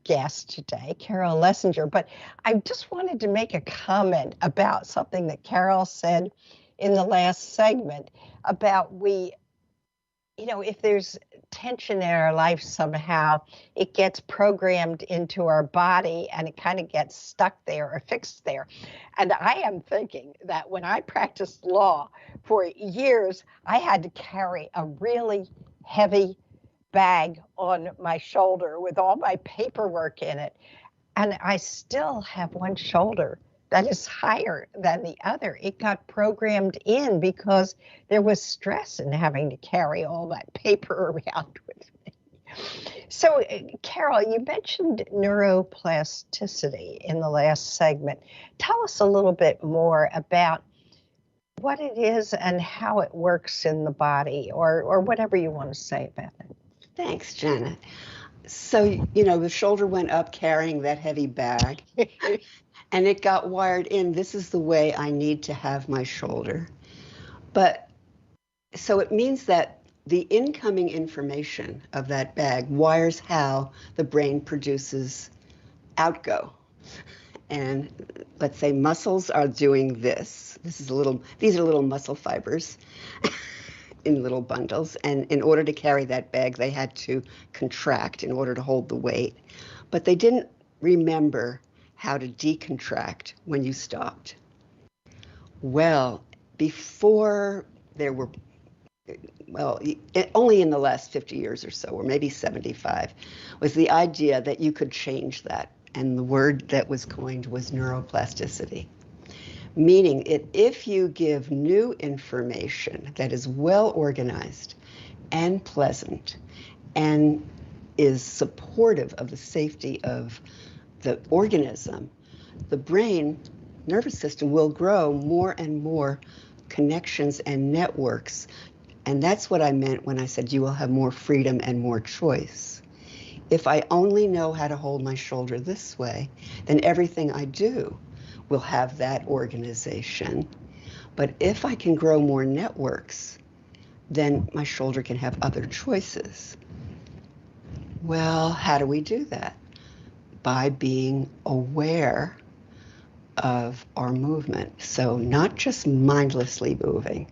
guest today, Carol Lessinger, but I just wanted to make a comment about something that Carol said in the last segment about if there's tension in our life somehow, it gets programmed into our body and it kind of gets stuck there or fixed there. And I am thinking that when I practiced law for years, I had to carry a really heavy bag on my shoulder with all my paperwork in it. And I still have one shoulder that is higher than the other. It got programmed in because there was stress in having to carry all that paper around with me. So, Carol, you mentioned neuroplasticity in the last segment. Tell us a little bit more about what it is and how it works in the body, or whatever you want to say about it. Thanks, Janet. So, the shoulder went up carrying that heavy bag and it got wired in. This is the way I need to have my shoulder. But so it means that the incoming information of that bag wires how the brain produces outgo. And let's say muscles are doing this. These are little muscle fibers in little bundles. And in order to carry that bag, they had to contract in order to hold the weight. But they didn't remember how to decontract when you stopped. Well, before there were, only in the last 50 years or so, or maybe 75, was the idea that you could change that. And the word that was coined was neuroplasticity, meaning if you give new information that is well organized and pleasant and is supportive of the safety of the organism, the brain nervous system will grow more and more connections and networks. And that's what I meant when I said you will have more freedom and more choice. If I only know how to hold my shoulder this way, then everything I do will have that organization. But if I can grow more networks, then my shoulder can have other choices. Well, how do we do that? By being aware of our movement. So not just mindlessly moving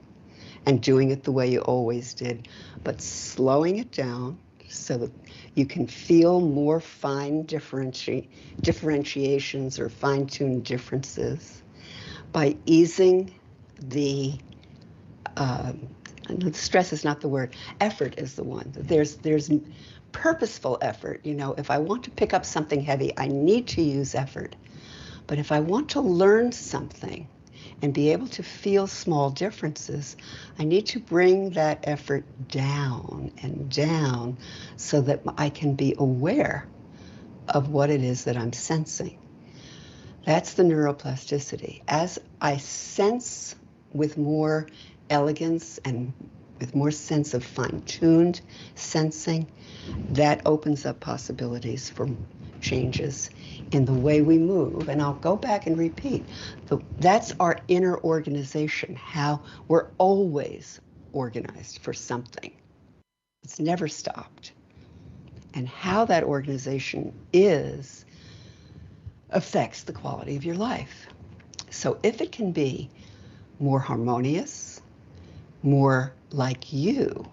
and doing it the way you always did, but slowing it down so that you can feel more fine differentiations or fine-tuned differences by easing the stress is not the word, effort is the one. There's purposeful effort. If I want to pick up something heavy, I need to use effort. But if I want to learn something and be able to feel small differences, I need to bring that effort down and down so that I can be aware of what it is that I'm sensing. That's the neuroplasticity. As I sense with more elegance and with more sense of fine-tuned sensing, that opens up possibilities for changes in the way we move. And I'll go back and repeat, that's our inner organization, how we're always organized for something. It's never stopped. And how that organization is affects the quality of your life. So if it can be more harmonious, more like you,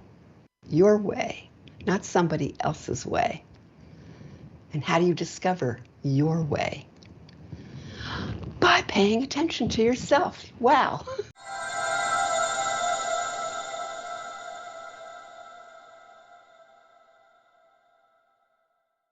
your way, not somebody else's way. And how do you discover your way? By paying attention to yourself. Wow.